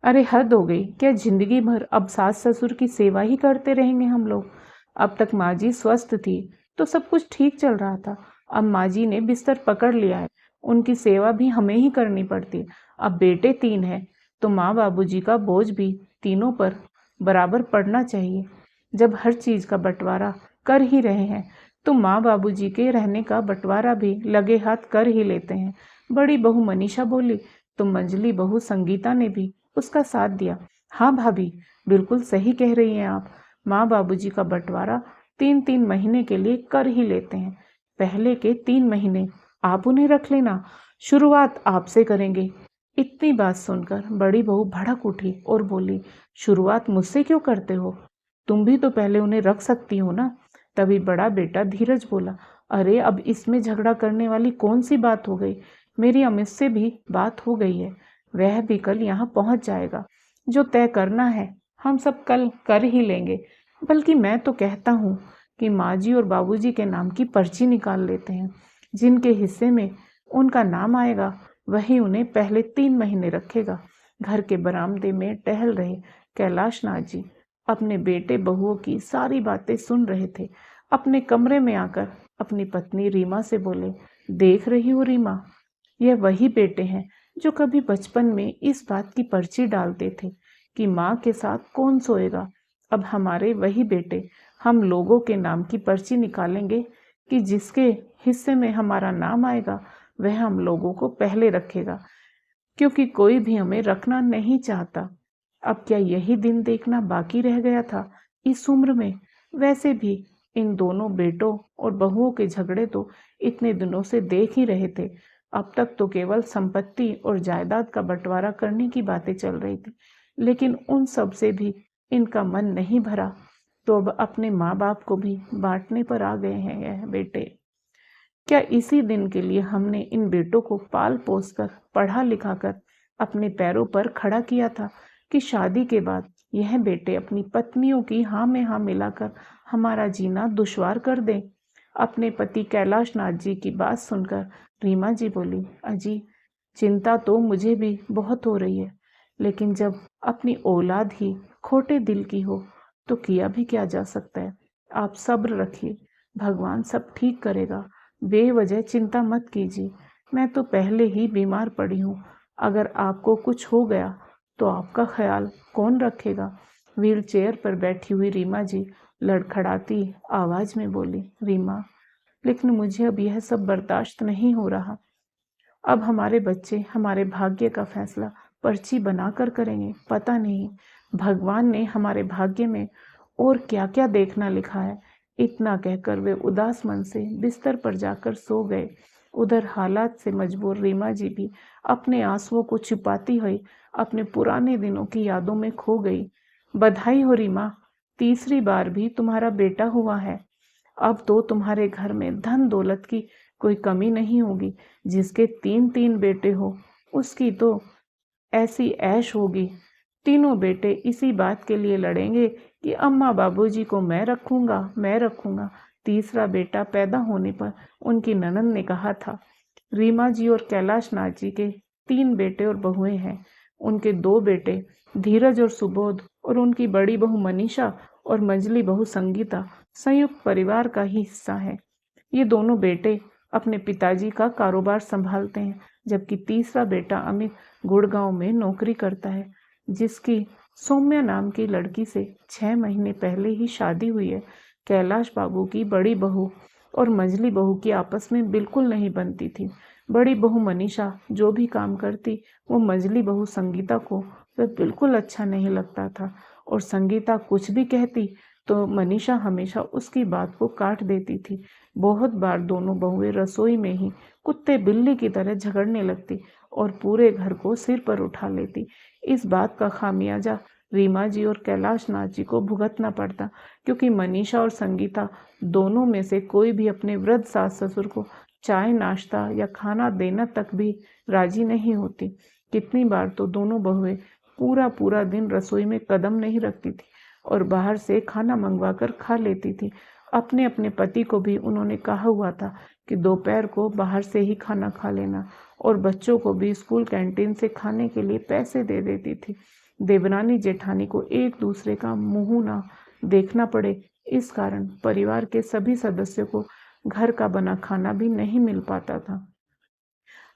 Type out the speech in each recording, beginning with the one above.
अरे हद हो गई, क्या जिंदगी भर अब सास ससुर की सेवा ही करते रहेंगे हम लोग। अब तक माँ जी स्वस्थ थी तो सब कुछ ठीक चल रहा था। अब माँ जी ने बिस्तर पकड़ लिया है, उनकी सेवा भी हमें ही करनी पड़ती। अब बेटे तीन हैं तो माँ बाबूजी का बोझ भी तीनों पर बराबर पड़ना चाहिए। जब हर चीज का बंटवारा कर ही रहे हैं तो माँ बाबूजी के रहने का बंटवारा भी लगे हाथ कर ही लेते हैं। बड़ी बहू मनीषा बोली तो मंजली बहू संगीता ने भी उसका साथ दिया। हाँ भाभी, बिल्कुल सही कह रही हैं आप। माँ बाबूजी का बंटवारा 3-3 महीने के लिए कर ही लेते हैं। पहले के 3 महीने आप उन्हें रख लेना, शुरुआत आपसे करेंगे। इतनी बात सुनकर बड़ी बहू भड़क उठी और बोली, शुरुआत मुझसे क्यों करते हो? तुम भी तो पहले उन्हें रख सकती हो ना। तभी बड़ा बेटा धीरज बोला, अरे अब इसमें झगड़ा करने वाली कौन सी बात हो गई? मेरी अमित से भी बात हो गई है, वह भी कल यहाँ पहुंच जाएगा। जो तय करना है हम सब कल कर ही लेंगे। बल्कि मैं तो कहता हूँ कि माँ जी और बाबूजी के नाम की पर्ची निकाल लेते हैं। जिनके हिस्से में उनका नाम आएगा वही उन्हें पहले 3 महीने रखेगा। घर के बरामदे में टहल रहे कैलाश नाथ जी अपने बेटे बहुओं की सारी बातें सुन रहे थे। अपने कमरे में आकर अपनी पत्नी रीमा से बोले, देख रही हो रीमा, यह वही बेटे हैं जो कभी बचपन में इस बात की पर्ची डालते थे कि माँ के साथ कौन सोएगा। अब हमारे वही बेटे हम लोगों के नाम की पर्ची निकालेंगे कि जिसके हिस्से में हमारा नाम आएगा वह हम लोगों को पहले रखेगा, क्योंकि कोई भी हमें रखना नहीं चाहता। अब क्या यही दिन देखना बाकी रह गया था इस उम्र में? वैसे भी इन दोनों बेटों और बहुओं के झगड़े तो इतने दिनों से देख ही रहे थे। अब तक तो केवल संपत्ति और जायदाद का बंटवारा करने की बातें चल रही थी, लेकिन उन सब से भी इनका मन नहीं भरा। तो अब अपने माँ बाप को भी बांटने पर आ गए हैं यह बेटे। क्या इसी दिन के लिए हमने इन बेटों को पाल पोस कर पढ़ा लिखा कर अपने पैरों पर खड़ा किया था कि शादी के बाद यह बेटे अपनी पत्नियों की हाँ में हाँ मिलाकर हमारा जीना दुश्वार कर दें? अपने पति कैलाश नाथ जी की बात सुनकर रीमा जी बोली, अजी चिंता तो मुझे भी बहुत हो रही है, लेकिन जब अपनी औलाद ही खोटे दिल की हो तो किया भी क्या जा सकता है। आप सब्र रखिए, भगवान सब ठीक करेगा। बेवजह चिंता मत कीजिए, मैं तो पहले ही बीमार पड़ी हूँ। अगर आपको कुछ हो गया तो आपका ख्याल कौन रखेगा? व्हील चेयर पर बैठी हुई रीमा जी लड़खड़ाती आवाज में बोली, रीमा, लेकिन मुझे अब यह सब बर्दाश्त नहीं हो रहा। अब हमारे बच्चे हमारे भाग्य का फैसला पर्ची बनाकर करेंगे। पता नहीं भगवान ने हमारे भाग्य में और क्या क्या देखना लिखा है। इतना कहकर वे उदास मन से बिस्तर पर जाकर सो गए। उधर हालात से मजबूर रीमा जी भी अपने आंसुओं को छिपाती हुई अपने पुराने दिनों की यादों में खो गई। बधाई हो रीमा, तीसरी बार भी तुम्हारा बेटा हुआ है। अब तो तुम्हारे घर में धन दौलत की कोई कमी नहीं होगी। जिसके 3-3 बेटे हो उसकी तो ऐसी ऐश होगी। तीनों बेटे इसी बात के लिए लड़ेंगे कि अम्मा बाबूजी को मैं रखूंगा, मैं रखूंगा। तीसरा बेटा पैदा होने पर उनकी ननद ने कहा था। रीमा जी और कैलाश नाथ जी के 3 बेटे और बहुएं हैं। उनके 2 बेटे धीरज और सुबोध और उनकी बड़ी बहू मनीषा और मंजली बहू संगीता संयुक्त परिवार का ही हिस्सा है। ये दोनों बेटे अपने पिताजी का कारोबार संभालते हैं, जबकि तीसरा बेटा अमित गुड़गांव में नौकरी करता है, जिसकी सौम्या नाम की लड़की से 6 महीने पहले ही शादी हुई है। कैलाश बाबू की बड़ी बहू और मंजली बहू की आपस में बिल्कुल नहीं बनती थी। बड़ी बहू मनीषा जो भी काम करती वो मंजली बहू संगीता को वह बिल्कुल अच्छा नहीं लगता था, और संगीता कुछ भी कहती तो मनीषा हमेशा उसकी बात को काट देती थी। बहुत बार दोनों बहुएं रसोई में ही कुत्ते बिल्ली की तरह झगड़ने लगती और पूरे घर को सिर पर उठा लेती। इस बात का खामियाजा रीमा जी और कैलाश नाथ जी को भुगतना पड़ता, क्योंकि मनीषा और संगीता दोनों में से कोई भी अपने वृद्ध सास ससुर को चाय नाश्ता या खाना देना तक भी राजी नहीं होती। कितनी बार तो दोनों बहुएं पूरा पूरा दिन रसोई में कदम नहीं रखती थी और बाहर से खाना मंगवा कर खा लेती थी। अपने अपने पति को भी उन्होंने कहा हुआ था कि दोपहर को बाहर से ही खाना खा लेना, और बच्चों को भी स्कूल कैंटीन से खाने के लिए पैसे दे देती थी। देवरानी जेठानी को एक दूसरे का मुंह ना देखना पड़े, इस कारण परिवार के सभी सदस्यों को घर का बना खाना भी नहीं मिल पाता था।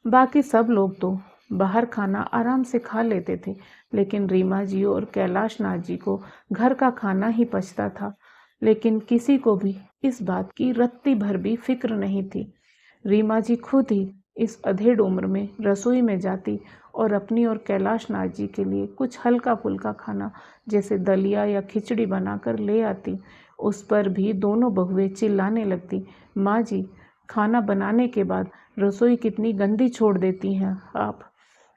बाकी सब लोग तो बाहर खाना आराम से खा लेते थे, लेकिन रीमा जी और कैलाश नाथ जी को घर का खाना ही पचता था। लेकिन किसी को भी इस बात की रत्ती भर भी फिक्र नहीं थी। रीमा जी खुद ही इस अधेड़ उम्र में रसोई में जाती और अपनी और कैलाश नाथ जी के लिए कुछ हल्का फुल्का खाना जैसे दलिया या खिचड़ी बनाकर ले आती। उस पर भी दोनों बहुएं चिल्लाने लगती, माँ जी, खाना बनाने के बाद रसोई कितनी गंदी छोड़ देती हैं आप।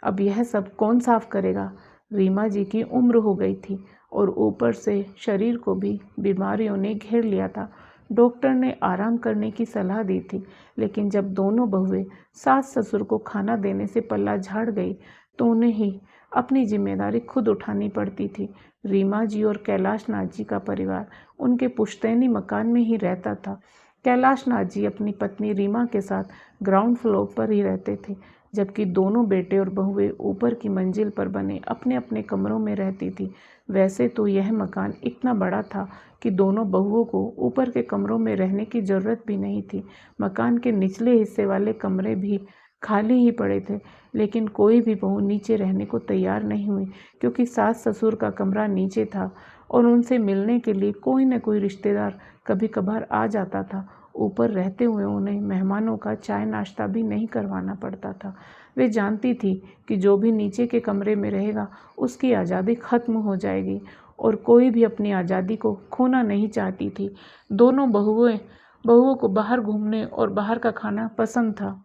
अब यह सब कौन साफ करेगा। रीमा जी की उम्र हो गई थी और ऊपर से शरीर को भी बीमारियों ने घेर लिया था। डॉक्टर ने आराम करने की सलाह दी थी, लेकिन जब दोनों बहुएं सास ससुर को खाना देने से पल्ला झाड़ गई तो उन्हें ही अपनी जिम्मेदारी खुद उठानी पड़ती थी। रीमा जी और कैलाश नाथ जी का परिवार उनके पुश्तैनी मकान में ही रहता था। कैलाश नाथ जी अपनी पत्नी रीमा के साथ ग्राउंड फ्लोर पर ही रहते थे, जबकि दोनों बेटे और बहुएं ऊपर की मंजिल पर बने अपने अपने कमरों में रहती थी। वैसे तो यह मकान इतना बड़ा था कि दोनों बहुओं को ऊपर के कमरों में रहने की जरूरत भी नहीं थी। मकान के निचले हिस्से वाले कमरे भी खाली ही पड़े थे, लेकिन कोई भी बहू नीचे रहने को तैयार नहीं हुई, क्योंकि सास ससुर का कमरा नीचे था और उनसे मिलने के लिए कोई न कोई रिश्तेदार कभी कभार आ जाता था। ऊपर रहते हुए उन्हें मेहमानों का चाय नाश्ता भी नहीं करवाना पड़ता था। वे जानती थी कि जो भी नीचे के कमरे में रहेगा उसकी आज़ादी खत्म हो जाएगी, और कोई भी अपनी आज़ादी को खोना नहीं चाहती थी। दोनों बहुओं को बाहर घूमने और बाहर का खाना पसंद था,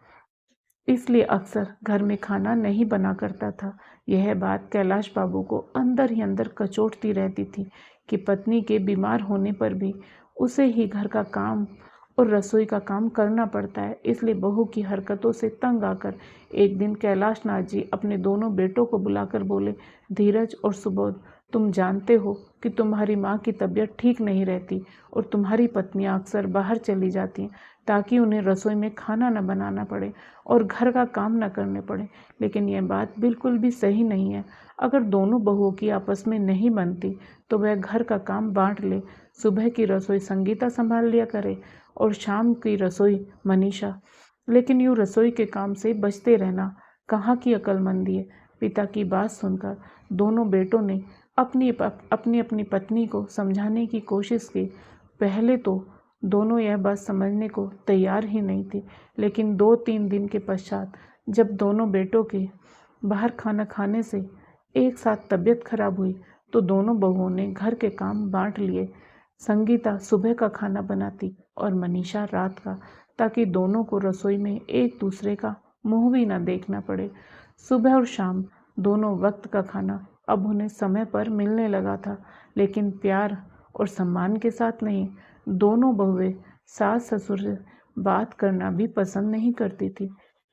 इसलिए अक्सर घर में खाना नहीं बना करता था। यह बात कैलाश बाबू को अंदर ही अंदर कचोटती रहती थी कि पत्नी के बीमार होने पर भी उसे ही घर का काम और रसोई का काम करना पड़ता है। इसलिए बहू की हरकतों से तंग आकर एक दिन कैलाश नाथ जी अपने दोनों बेटों को बुलाकर बोले, धीरज और सुबोध, तुम जानते हो कि तुम्हारी माँ की तबीयत ठीक नहीं रहती और तुम्हारी पत्नियाँ अक्सर बाहर चली जाती हैं ताकि उन्हें रसोई में खाना न बनाना पड़े और घर का काम न करने पड़े। लेकिन यह बात बिल्कुल भी सही नहीं है। अगर दोनों बहुओं की आपस में नहीं बनती तो वह घर का काम बांट ले। सुबह की रसोई संगीता संभाल लिया करे और शाम की रसोई मनीषा। लेकिन यूँ रसोई के काम से बचते रहना कहाँ की अक्लमंदी है। पिता की बात सुनकर दोनों बेटों ने अपनी अपनी पत्नी को समझाने की कोशिश की। पहले तो दोनों यह बात समझने को तैयार ही नहीं थी, लेकिन 2-3 दिन के पश्चात जब दोनों बेटों के बाहर खाना खाने से एक साथ तबीयत खराब हुई तो दोनों बहुओं ने घर के काम बांट लिए। संगीता सुबह का खाना बनाती और मनीषा रात का, ताकि दोनों को रसोई में एक दूसरे का मुंह भी न देखना पड़े। सुबह और शाम दोनों वक्त का खाना अब उन्हें समय पर मिलने लगा था, लेकिन प्यार और सम्मान के साथ नहीं। दोनों बहुएं सास ससुर से बात करना भी पसंद नहीं करती थी।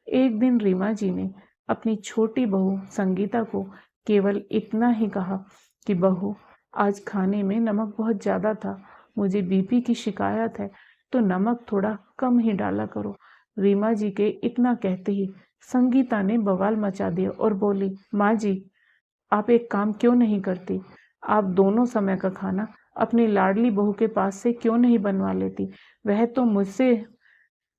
एक दिन रीमा जी ने अपनी छोटी बहू संगीता को केवल इतना ही कहा कि बहू, आज खाने में नमक बहुत ज़्यादा था, मुझे बीपी की शिकायत है, तो नमक थोड़ा कम ही डाला करो। रीमा जी के इतना कहते ही संगीता ने बवाल मचा दिया और बोली, माँ जी, आप एक काम क्यों नहीं करती? आप दोनों समय का खाना अपनी लाडली बहू के पास से क्यों नहीं बनवा लेती? वह तो मुझसे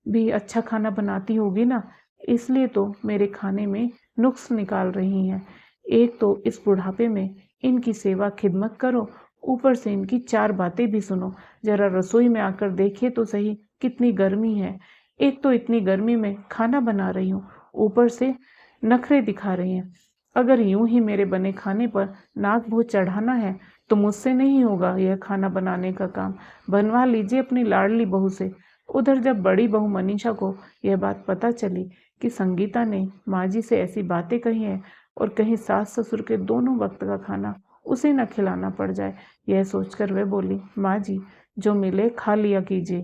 भी अच्छा खाना बनाती होगी ना, इसलिए तो मेरे खाने में नुक्स निकाल रही हैं। एक तो इस बुढ़ापे में इनकी सेवा खिदमत करो, ऊपर से इनकी 4 बातें भी सुनो। जरा रसोई में आकर देखिए तो सही कितनी गर्मी है। एक तो इतनी गर्मी में खाना बना रही हूँ, ऊपर से नखरे दिखा रही हैं। अगर यूं ही मेरे बने खाने पर नाक भोज चढ़ाना है तो मुझसे नहीं होगा यह खाना बनाने का काम, बनवा लीजिए अपनी लाडली बहू से। उधर जब बड़ी बहू मनीषा को यह बात पता चली कि संगीता ने माँ जी से ऐसी बातें कही हैं और कहीं सास ससुर के दोनों वक्त का खाना उसे न खिलाना पड़ जाए, यह सोचकर वह बोली, माँ जी, जो मिले खा लिया कीजिए,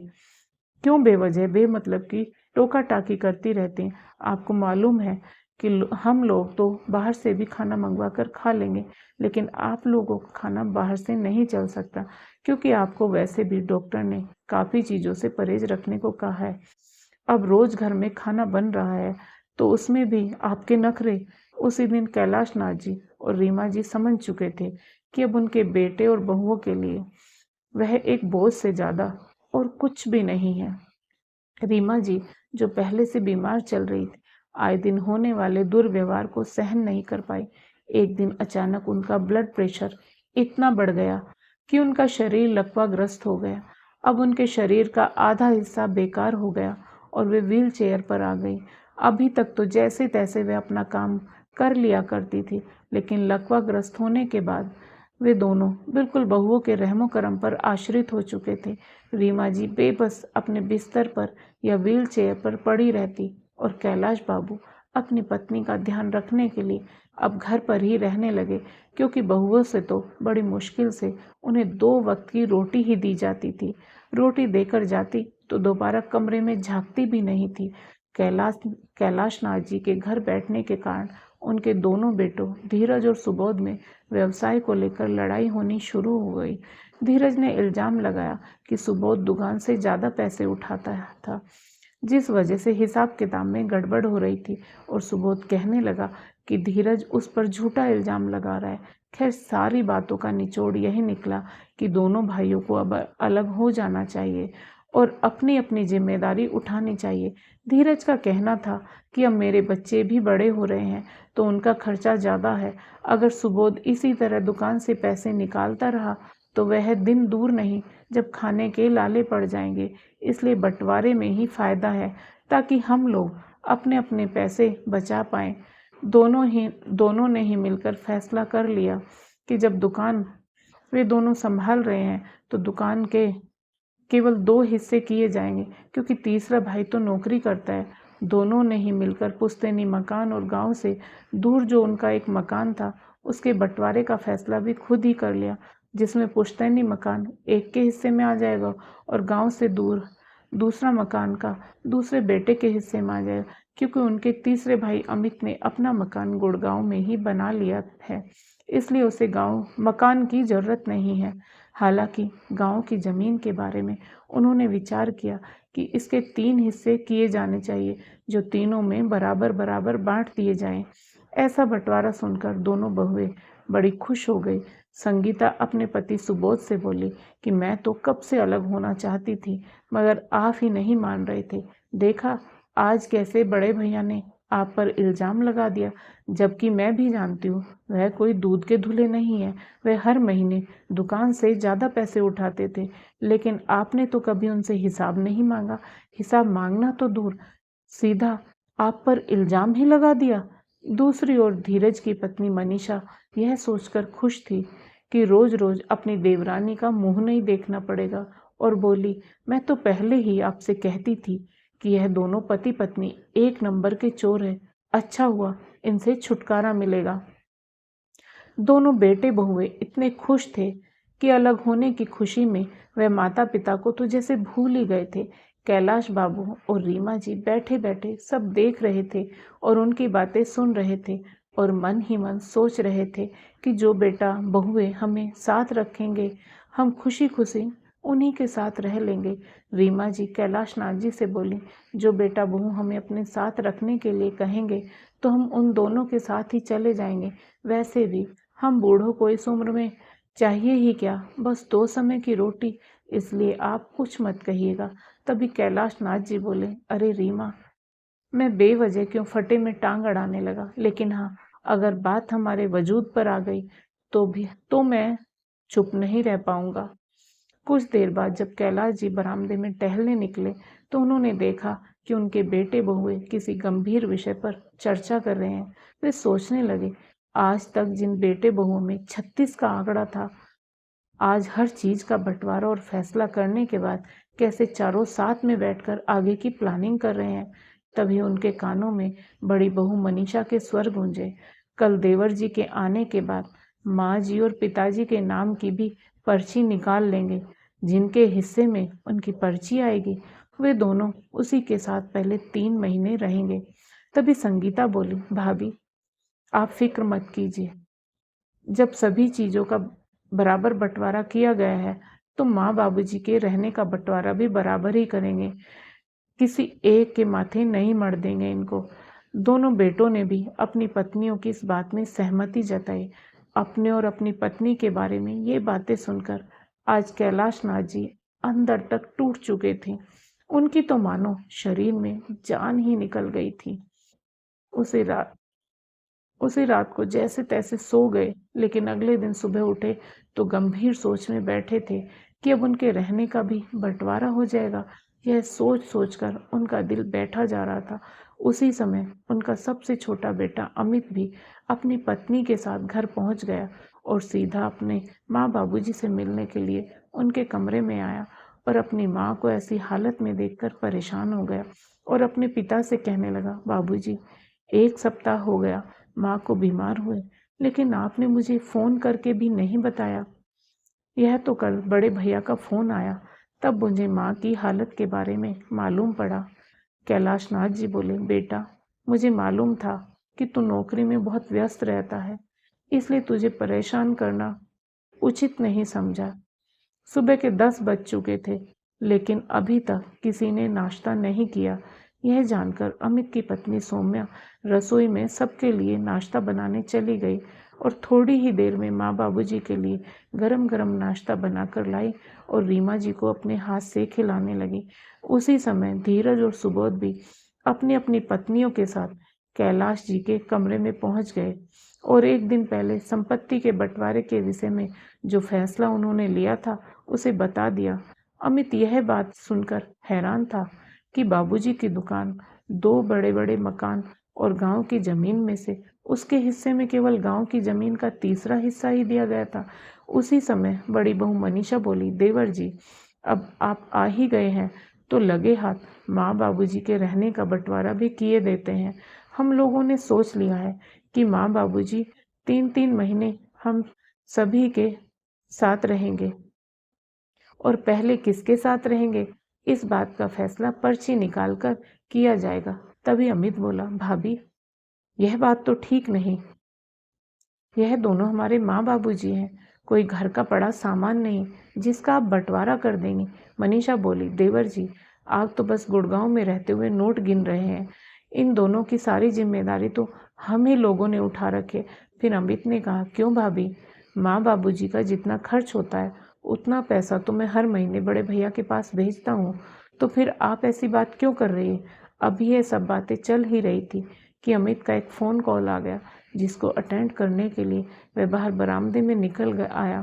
क्यों बेवजह बेमतलब की टोका टाकी करती रहती हैं। आपको मालूम है कि हम लोग तो बाहर से भी खाना मंगवा कर खा लेंगे, लेकिन आप लोगों का खाना बाहर से नहीं चल सकता, क्योंकि आपको वैसे भी डॉक्टर ने काफ़ी चीज़ों से परहेज रखने को कहा है। अब रोज़ घर में खाना बन रहा है तो उसमें भी आपके नखरे। उसी दिन कैलाश नाथ जी और रीमा जी समझ चुके थे कि अब उनके बेटे और बहुओं के लिए वह एक बोझ से ज्यादा और कुछ भी नहीं है। रीमा जी, जो पहले से बीमार चल रही थी, आए दिन होने वाले दुर्व्यवहार को सहन नहीं कर पाई। एक दिन अचानक उनका ब्लड प्रेशर इतना बढ़ गया कि उनका शरीर लकवाग्रस्त हो गया। अब उनके शरीर का आधा हिस्सा बेकार हो गया और वे व्हील चेयर पर आ गई। अभी तक तो जैसे तैसे वे अपना काम कर लिया करती थी, लेकिन लकवाग्रस्त होने के बाद वे दोनों बिल्कुल बहुओं के रहमो करम पर आश्रित हो चुके थे। रीमा जी बेबस अपने बिस्तर पर या व्हील चेयर पर पड़ी रहती और कैलाश बाबू अपनी पत्नी का ध्यान रखने के लिए अब घर पर ही रहने लगे, क्योंकि बहुओं से तो बड़ी मुश्किल से उन्हें 2 वक्त की रोटी ही दी जाती थी। रोटी देकर जाती तो दोबारा कमरे में झांकती भी नहीं थी। कैलाश कैलाश नाथ जी के घर बैठने के कारण उनके दोनों बेटों धीरज और सुबोध में व्यवसाय को लेकर लड़ाई होनी शुरू हो गई। धीरज ने इल्जाम लगाया कि सुबोध दुकान से ज्यादा पैसे उठाता था, जिस वजह से हिसाब किताब में गड़बड़ हो रही थी, और सुबोध कहने लगा कि धीरज उस पर झूठा इल्जाम लगा रहा है। खैर, सारी बातों का निचोड़ यही निकला कि दोनों भाइयों को अब अलग हो जाना चाहिए और अपनी अपनी जिम्मेदारी उठानी चाहिए। धीरज का कहना था कि अब मेरे बच्चे भी बड़े हो रहे हैं तो उनका खर्चा ज़्यादा है। अगर सुबोध इसी तरह दुकान से पैसे निकालता रहा तो वह दिन दूर नहीं जब खाने के लाले पड़ जाएंगे। इसलिए बंटवारे में ही फायदा है, ताकि हम लोग अपने अपने पैसे बचा पाएं। दोनों ने ही मिलकर फैसला कर लिया कि जब दुकान वे दोनों संभाल रहे हैं तो दुकान के केवल 2 हिस्से किए जाएंगे, क्योंकि तीसरा भाई तो नौकरी करता है। दोनों ने ही मिलकर पुश्तैनी मकान और गांव से दूर जो उनका एक मकान था उसके बंटवारे का फैसला भी खुद ही कर लिया, जिसमें पुश्तैनी मकान एक के हिस्से में आ जाएगा और गांव से दूर दूसरा मकान का दूसरे बेटे के हिस्से में आ जाएगा, क्योंकि उनके तीसरे भाई अमित ने अपना मकान गुड़गांव में ही बना लिया है, इसलिए उसे गांव मकान की जरूरत नहीं है। हालांकि गांव की जमीन के बारे में उन्होंने विचार किया कि इसके 3 हिस्से किए जाने चाहिए, जो तीनों में बराबर बराबर बांट दिए जाएं। ऐसा बंटवारा सुनकर दोनों बहुएं बड़ी खुश हो गई। संगीता अपने पति सुबोध से बोली कि मैं तो कब से अलग होना चाहती थी, मगर आप ही नहीं मान रहे थे। देखा आज कैसे बड़े भैया ने आप पर इल्जाम लगा दिया, जबकि मैं भी जानती हूँ वह कोई दूध के धुले नहीं है। वह हर महीने दुकान से ज़्यादा पैसे उठाते थे, लेकिन आपने तो कभी उनसे हिसाब नहीं मांगा। हिसाब मांगना तो दूर, सीधा आप पर इल्जाम ही लगा दिया। दूसरी ओर धीरज की पत्नी मनीषा यह सोचकर खुश थी कि रोज रोज अपनी देवरानी का मुंह नहीं देखना पड़ेगा, और बोली, मैं तो पहले ही आपसे कहती थी कि यह दोनों पति पत्नी एक नंबर के चोर है। अच्छा हुआ इनसे छुटकारा मिलेगा। दोनों बेटे बहुए इतने खुश थे कि अलग होने की खुशी में वह माता पिता को तो जैसे भूल ही गए थे। कैलाश बाबू और रीमा जी बैठे बैठे सब देख रहे थे और उनकी बातें सुन रहे थे, और मन ही मन सोच रहे थे कि जो बेटा बहुए हमें साथ रखेंगे, हम खुशी खुशी उन्हीं के साथ रह लेंगे। रीमा जी कैलाश नाथ जी से बोली, जो बेटा बहू हमें अपने साथ रखने के लिए कहेंगे तो हम उन दोनों के साथ ही चले जाएंगे। वैसे भी हम बूढ़ों को इस उम्र में चाहिए ही क्या, बस 2 समय की रोटी, इसलिए आप कुछ मत कहिएगा। तभी कैलाश नाथ जी बोले, अरे रीमा, मैं बेवजह क्यों फटे में टांग अड़ाने लगा, लेकिन हाँ, अगर बात हमारे वजूद पर आ गई तो मैं चुप नहीं रह पाऊंगा। कुछ देर बाद जब कैलाश जी बरामदे में टहलने निकले तो उन्होंने देखा कि उनके बेटे बहुए किसी गंभीर विषय पर चर्चा कर रहे हैं। वे सोचने लगे, आज तक जिन बेटे बहुओं में 36 का आंकड़ा था, आज हर चीज का बंटवारा और फैसला करने के बाद कैसे चारों साथ में बैठकर आगे की प्लानिंग कर रहे हैं। तभी उनके कानों में बड़ी बहू मनीषा के स्वर गूंजे, कल देवर जी के आने के बाद माँ जी और पिताजी के नाम की भी पर्ची निकाल लेंगे। जिनके हिस्से में उनकी पर्ची आएगी वे दोनों उसी के साथ पहले 3 महीने रहेंगे। तभी संगीता बोली, भाभी आप फिक्र मत कीजिए, जब सभी चीजों का बराबर बंटवारा किया गया है तो माँ बाबूजी के रहने का बंटवारा भी बराबर ही करेंगे, किसी एक के माथे नहीं मढ़ देंगे इनको। दोनों बेटों ने भी अपनी पत्नियों की इस बात में सहमति जताई। अपने और अपनी पत्नी के बारे में ये बातें सुनकर आज कैलाश नाथ जी अंदर तक टूट चुके थे। उनकी तो मानो शरीर में जान ही निकल गई थी। उसी रात उसी रात को जैसे तैसे सो गए, लेकिन अगले दिन सुबह उठे तो गंभीर सोच में बैठे थे कि अब उनके रहने का भी बंटवारा हो जाएगा। यह सोच सोचकर उनका दिल बैठा जा रहा था। उसी समय उनका सबसे छोटा बेटा अमित भी अपनी पत्नी के साथ घर पहुंच गया और सीधा अपने माँ बाबूजी से मिलने के लिए उनके कमरे में आया और अपनी माँ को ऐसी हालत में देखकर परेशान हो गया और अपने पिता से कहने लगा, बाबूजी, 1 सप्ताह हो गया माँ को बीमार हुए, लेकिन आपने मुझे फोन करके भी नहीं बताया। यह तो कल बड़े भैया का फोन आया, तब मुझे माँ की हालत के बारे में मालूम पड़ा। कैलाश नाथ जी बोले, बेटा, मुझे मालूम था कि तू नौकरी में बहुत व्यस्त रहता है, इसलिए तुझे परेशान करना उचित नहीं समझा। सुबह के 10 बज चुके थे, लेकिन अभी तक किसी ने नाश्ता नहीं किया। यह जानकर अमित की पत्नी सौम्या रसोई में सबके लिए नाश्ता बनाने चली गई और थोड़ी ही देर में माँ बाबूजी के लिए गरम गरम नाश्ता बनाकर लाई और रीमा जी को अपने हाथ से खिलाने लगी। उसी समय धीरज और सुबोध भी अपनी अपनी पत्नियों के साथ कैलाश जी के कमरे में पहुंच गए और एक दिन पहले संपत्ति के बंटवारे के विषय में जो फैसला उन्होंने लिया था उसे बता दिया। अमित यह बात सुनकर हैरान था कि बाबूजी की दुकान, 2 बड़े-बड़े मकान और गांव की जमीन में से उसके हिस्से में केवल गांव की जमीन का तीसरा हिस्सा ही दिया गया था। उसी समय बड़ी बहू मनीषा बोली, देवर जी, अब आप आ ही गए हैं तो लगे हाथ माँ बाबूजी के रहने का बंटवारा भी किए देते हैं। हम लोगों ने सोच लिया है कि माँ बाबूजी 3-3 महीने हम सभी के साथ रहेंगे। और पहले किसके साथ रहेंगे, इस बात का फैसला पर्ची निकालकर किया जाएगा। तभी अमित बोला, भाभी, यह बात तो ठीक नहीं। यह दोनों हमारे माँ बाबूजी हैं, कोई घर का पड़ा सामान नहीं जिसका आप बंटवारा कर देंगी। मनीषा बोली, देवर जी, आप तो बस गुड़गांव में रहते हुए नोट गिन रहे हैं। इन दोनों की सारी जिम्मेदारी तो हम ही लोगों ने उठा रखी है। फिर अमित ने कहा, क्यों भाभी, माँ बाबूजी का जितना खर्च होता है उतना पैसा तो मैं हर महीने बड़े भैया के पास भेजता हूँ, तो फिर आप ऐसी बात क्यों कर रही है। अभी ये सब बातें चल ही रही थी कि अमित का एक फ़ोन कॉल आ गया, जिसको अटेंड करने के लिए वह बाहर बरामदे में निकल आया।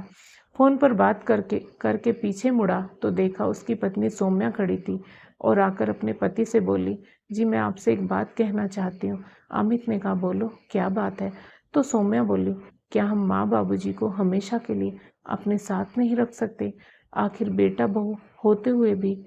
फ़ोन पर बात करके करके पीछे मुड़ा तो देखा उसकी पत्नी सौम्या खड़ी थी और आकर अपने पति से बोली, जी, मैं आपसे एक बात कहना चाहती हूँ। अमित ने कहा, बोलो, क्या बात है। तो सौम्या बोली, क्या हम माँ बाबूजी को हमेशा के लिए अपने साथ नहीं रख सकते। आखिर बेटा बहू होते हुए भी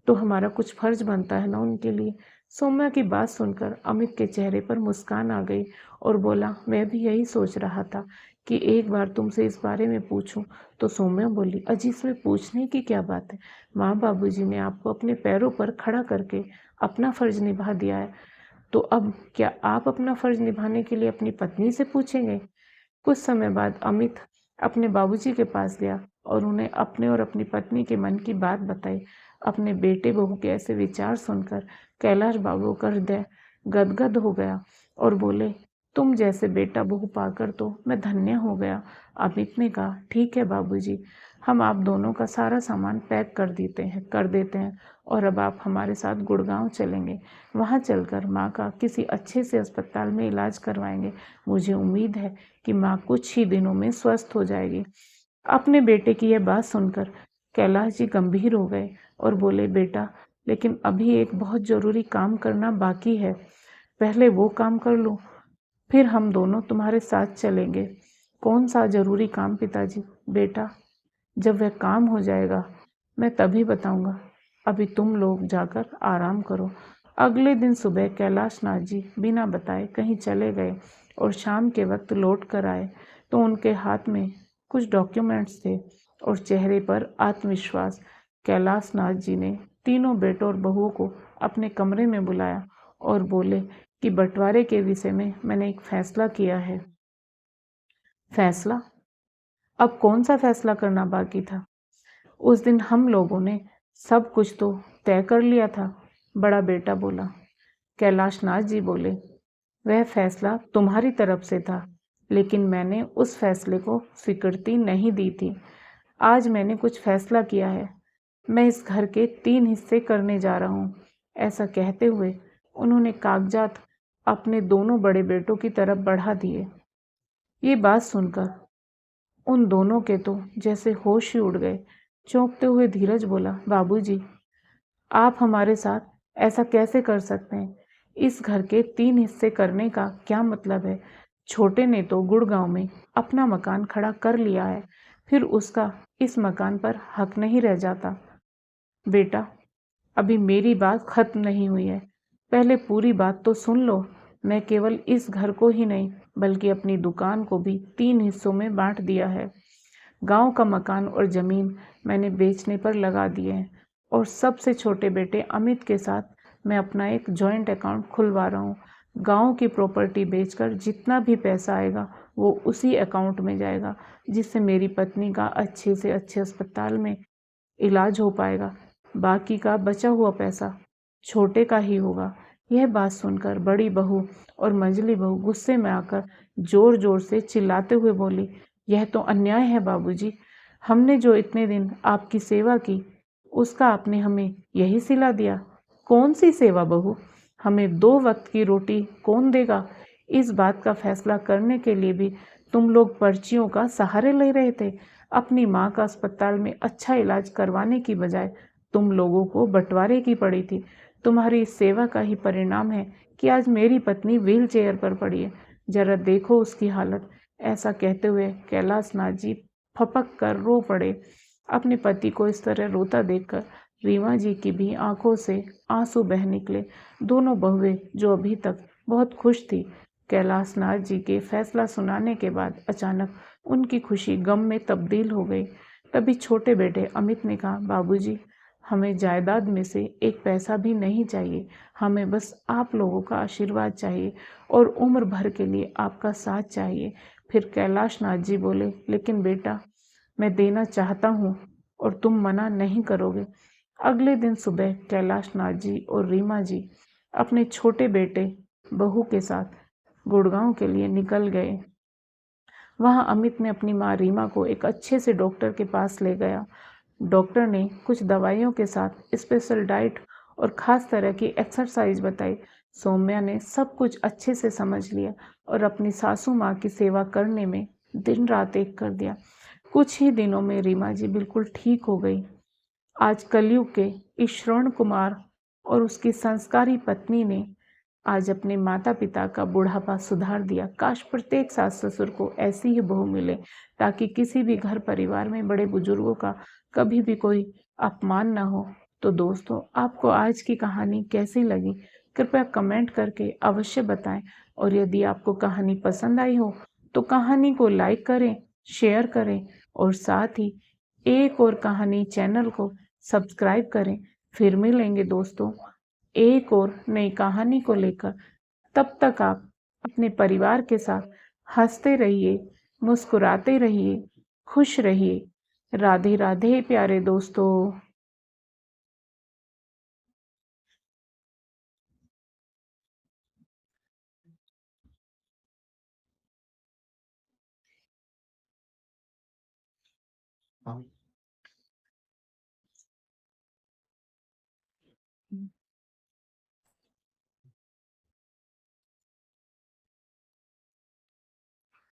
तो हमारा कुछ फर्ज बनता है ना उनके लिए। सौम्या की बात सुनकर अमित के चेहरे पर मुस्कान आ गई और बोला, मैं भी यही सोच रहा था कि एक बार तुमसे इस बारे में पूछूं। तो सौम्या बोली, अजी, इसमें पूछने की क्या बात है। माँ बाबूजी ने आपको अपने पैरों पर खड़ा करके अपना फर्ज निभा दिया है, तो अब क्या आप अपना फर्ज निभाने के लिए अपनी पत्नी से पूछेंगे। कुछ समय बाद अमित अपने बाबूजी के पास गया और उन्हें अपने और अपनी पत्नी के मन की बात बताई। अपने बेटे बहू के ऐसे विचार सुनकर कैलाश बाबू का हृदय गदगद हो गया और बोले, तुम जैसे बेटा बहू पाकर तो मैं धन्य हो गया। अमित ने कहा, ठीक है बाबूजी, हम आप दोनों का सारा सामान पैक कर देते हैं और अब आप हमारे साथ गुड़गांव चलेंगे। वहां चलकर माँ का किसी अच्छे से अस्पताल में इलाज करवाएंगे। मुझे उम्मीद है कि माँ कुछ ही दिनों में स्वस्थ हो जाएगी। अपने बेटे की यह बात सुनकर कैलाश जी गंभीर हो गए और बोले, बेटा, लेकिन अभी एक बहुत जरूरी काम करना बाकी है। पहले वो काम कर लो, फिर हम दोनों तुम्हारे साथ चलेंगे। कौन सा जरूरी काम पिताजी। बेटा, जब वह काम हो जाएगा मैं तभी बताऊंगा। अभी तुम लोग जाकर आराम करो। अगले दिन सुबह कैलाश नाथ जी बिना बताए कहीं चले गए और शाम के वक्त लौट कर आए तो उनके हाथ में कुछ डॉक्यूमेंट्स थे और चेहरे पर आत्मविश्वास। कैलाश नाथ जी ने तीनों बेटों और बहुओं को अपने कमरे में बुलाया और बोले कि बंटवारे के विषय में मैंने एक फैसला किया है। फैसला? अब कौन सा फैसला करना बाकी था। उस दिन हम लोगों ने सब कुछ तो तय कर लिया था, बड़ा बेटा बोला। कैलाशनाथ जी बोले, वह फैसला तुम्हारी तरफ से था, लेकिन मैंने उस फैसले को स्वीकृति नहीं दी थी। आज मैंने कुछ फैसला किया है। मैं इस घर के 3 हिस्से करने जा रहा हूँ। ऐसा कहते हुए उन्होंने कागजात अपने दोनों बड़े बेटों की तरफ बढ़ा दिए। ये बात सुनकर उन दोनों के तो जैसे होश ही उड़ गए। चौंकते हुए धीरज बोला, बाबूजी, आप हमारे साथ ऐसा कैसे कर सकते हैं? इस घर के 3 हिस्से करने का क्या मतलब है? छोटे ने तो गुड़गांव में अपना मकान खड़ा कर लिया है, फिर उसका इस मकान पर हक नहीं रह जाता। बेटा, अभी मेरी बात खत्म नहीं हुई है। पहले पूरी बात तो सुन लो। मैं केवल इस घर को ही नहीं, बल्कि अपनी दुकान को भी 3 हिस्सों में बांट दिया है। गांव का मकान और जमीन मैंने बेचने पर लगा दिए हैं, और सबसे छोटे बेटे अमित के साथ मैं अपना एक जॉइंट अकाउंट खुलवा रहा हूँ। गांव की प्रॉपर्टी बेचकर जितना भी पैसा आएगा वो उसी अकाउंट में जाएगा, जिससे मेरी पत्नी का अच्छे से अच्छे अस्पताल में इलाज हो पाएगा। बाकी का बचा हुआ पैसा छोटे का ही होगा। यह बात सुनकर बड़ी बहू और मंझली बहू गुस्से में आकर जोर जोर से चिल्लाते हुए बोली, यह तो अन्याय है बाबूजी। हमने जो इतने दिन आपकी सेवा की, उसका आपने हमें यही सिला दिया। कौन सी सेवा बहू? हमें 2 वक्त की रोटी कौन देगा? इस बात का फैसला करने के लिए भी तुम लोग पर्चियों का सहारे ले रहे थे। अपनी माँ का अस्पताल में अच्छा इलाज करवाने की बजाय तुम लोगों को बंटवारे की पड़ी थी। तुम्हारी इस सेवा का ही परिणाम है कि आज मेरी पत्नी व्हील चेयर पर पड़ी है। जरा देखो उसकी हालत। ऐसा कहते हुए कैलाश नाथ जी फपक कर रो पड़े। अपने पति को इस तरह रोता देखकर रीमा जी की भी आंखों से आंसू बह निकले। दोनों बहुएं जो अभी तक बहुत खुश थी, कैलाश नाथ जी के फैसला सुनाने के बाद अचानक उनकी खुशी गम में तब्दील हो गई। तभी छोटे बेटे अमित ने कहा, बाबूजी, हमें जायदाद में से एक पैसा भी नहीं चाहिए। हमें बस आप लोगों का आशीर्वाद चाहिए और उम्र भर के लिए आपका साथ चाहिए। फिर कैलाश नाथ जी बोले, लेकिन बेटा, मैं देना चाहता हूँ और तुम मना नहीं करोगे। अगले दिन सुबह कैलाश नाथ जी और रीमा जी अपने छोटे बेटे बहू के साथ गुड़गांव के लिए निकल गए। वहां अमित ने अपनी माँ रीमा को एक अच्छे से डॉक्टर के पास ले गया। डॉक्टर ने कुछ दवाइयों के साथ स्पेशल डाइट और खास तरह की एक्सरसाइज बताई। सौम्या ने सब कुछ अच्छे से समझ लिया और अपनी सासू माँ की सेवा करने में दिन रात एक कर दिया। कुछ ही दिनों में रीमा जी बिल्कुल ठीक हो गई। आज कलयुग के इस श्रवण कुमार और उसकी संस्कारी पत्नी ने आज अपने माता पिता का बुढ़ापा सुधार दिया। काश प्रत्येक सास ससुर को ऐसी ही बहू मिले, ताकि किसी भी घर परिवार में बड़े बुजुर्गों का कभी भी कोई अपमान ना हो। तो दोस्तों, आपको आज की कहानी कैसी लगी, कृपया कमेंट करके अवश्य बताएं। और यदि आपको कहानी पसंद आई हो तो कहानी को लाइक करें, शेयर करें, और साथ ही एक और कहानी चैनल को सब्सक्राइब करें। फिर मिलेंगे दोस्तों एक और नई कहानी को लेकर। तब तक आप अपने परिवार के साथ हंसते रहिए, मुस्कुराते रहिए, खुश रहिए। राधे राधे प्यारे दोस्तों।